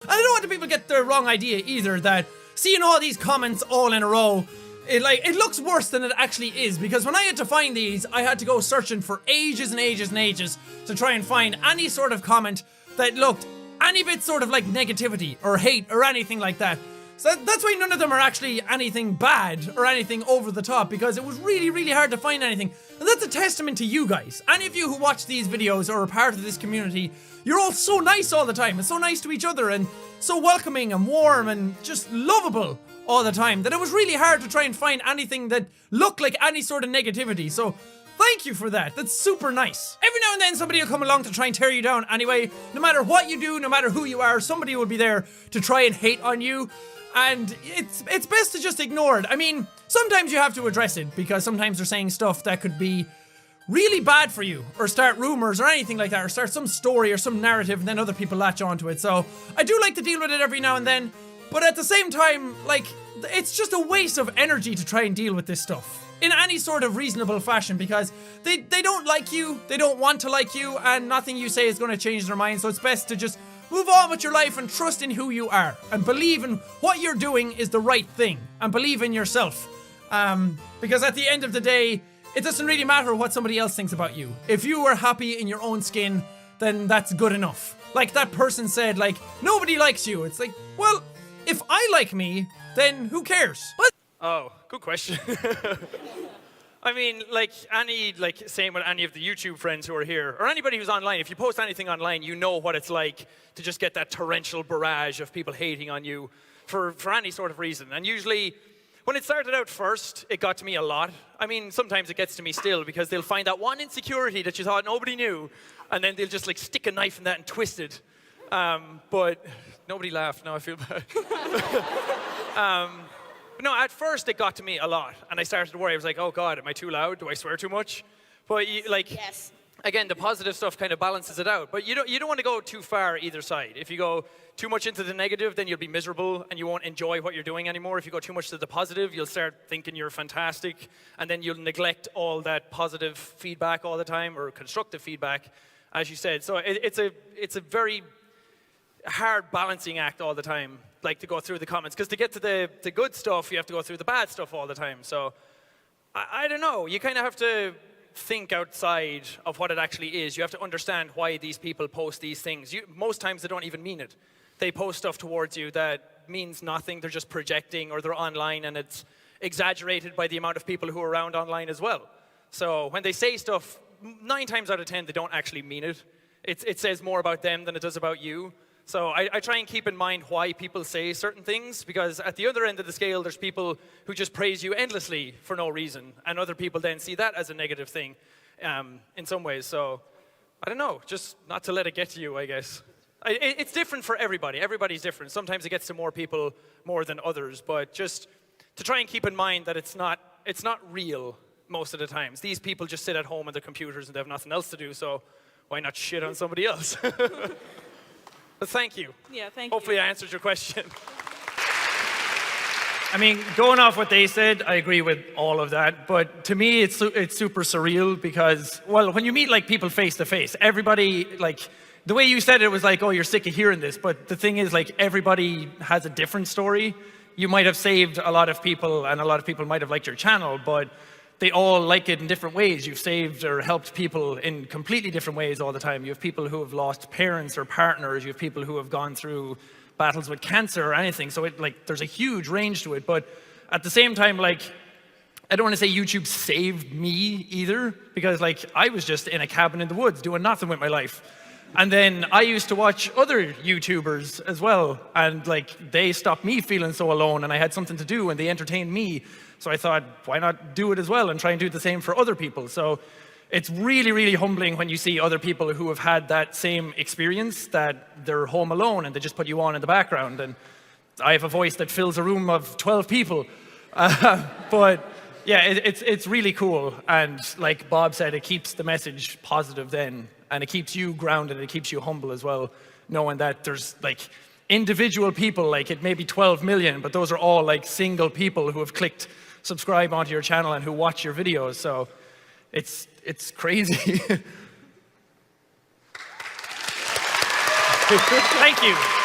And I don't want the people to get the wrong idea either, that seeing all these comments all in a row, it looks worse than it actually is, because when I had to find these, I had to go searching for ages and ages and ages to try and find any sort of comment that looked any bit sort of like negativity or hate or anything like that. So that's why none of them are actually anything bad or anything over the top, because it was really, really hard to find anything. And that's a testament to you guys. Any of you who watch these videos or are part of this community, you're all so nice all the time and so nice to each other and so welcoming and warm and just lovable all the time that it was really hard to try and find anything that looked like any sort of negativity. So thank you for that. That's super nice. Every now and then somebody will come along to try and tear you down anyway. No matter what you do, no matter who you are, somebody will be there to try and hate on you. And it's best to just ignore it. I mean, sometimes you have to address it, because sometimes they're saying stuff that could be really bad for you, or start rumors or anything like that, or start some story or some narrative, and then other people latch onto it. So I do like to deal with it every now and then, but at the same time, like, it's just a waste of energy to try and deal with this stuff in any sort of reasonable fashion, because they don't like you, they don't want to like you, and nothing you say is going to change their mind. So it's best to just move on with your life and trust in who you are and believe in what you're doing is the right thing, and believe in yourself. Because at the end of the day, it doesn't really matter what somebody else thinks about you. If you are happy in your own skin, then that's good enough. Like that person said, like, nobody likes you. It's like, well, if I like me, then who cares? What? Oh, good question. I mean, same with any of the YouTube friends who are here, or anybody who's online. If you post anything online, you know what it's like to just get that torrential barrage of people hating on you for any sort of reason. And usually, when it started out first, it got to me a lot. I mean, sometimes it gets to me still, because they'll find that one insecurity that you thought nobody knew, and then they'll just like stick a knife in that and twist it. But nobody laughed, now I feel bad. But no, at first it got to me a lot, and I started to worry. I was like, oh God, am I too loud? Do I swear too much? But yes. Again, the positive stuff kind of balances it out. But you don't want to go too far either side. If you go too much into the negative, then you'll be miserable and you won't enjoy what you're doing anymore. If you go too much to the positive, you'll start thinking you're fantastic, and then you'll neglect all that positive feedback all the time, or constructive feedback, as you said. So it's a very hard balancing act all the time, like to go through the comments, because to get to the good stuff, you have to go through the bad stuff all the time. So I don't know, you kind of have to think outside of what it actually is. You have to understand why these people post these things. Most times they don't even mean it. They post stuff towards you that means nothing. They're just projecting, or they're online and it's exaggerated by the amount of people who are around online as well. So when they say stuff, 9 times out of 10 they don't actually mean it. It says more about them than it does about you. So I try and keep in mind why people say certain things, because at the other end of the scale, there's people who just praise you endlessly for no reason, and other people then see that as a negative thing in some ways. So I don't know, just not to let it get to you, I guess. It's different for everybody. Everybody's different. Sometimes it gets to more people more than others, but just to try and keep in mind that it's not real most of the times. These people just sit at home on their computers and they have nothing else to do, so why not shit on somebody else? But thank you. Yeah, thank Hopefully you. I answered your question. I mean, going off what they said, I agree with all of that. But to me, it's super surreal, because, well, when you meet like people face to face, everybody, like, the way you said it was like, oh, you're sick of hearing this. But the thing is, like, everybody has a different story. You might have saved a lot of people, and a lot of people might have liked your channel, but they all like it in different ways. You've saved or helped people in completely different ways all the time. You have people who have lost parents or partners. You have people who have gone through battles with cancer or anything. So there's a huge range to it. But at the same time, like, I don't want to say YouTube saved me either, because like I was just in a cabin in the woods doing nothing with my life. And then I used to watch other YouTubers as well, and like they stopped me feeling so alone, and I had something to do and they entertained me. So I thought, why not do it as well and try and do the same for other people? So it's really, really humbling when you see other people who have had that same experience, that they're home alone and they just put you on in the background. And I have a voice that fills a room of 12 people. But yeah, it's really cool. And like Bob said, it keeps the message positive then. And it keeps you grounded, and it keeps you humble as well, knowing that there's like individual people, like it may be 12 million, but those are all like single people who have clicked subscribe onto your channel and who watch your videos. So it's crazy. Thank you.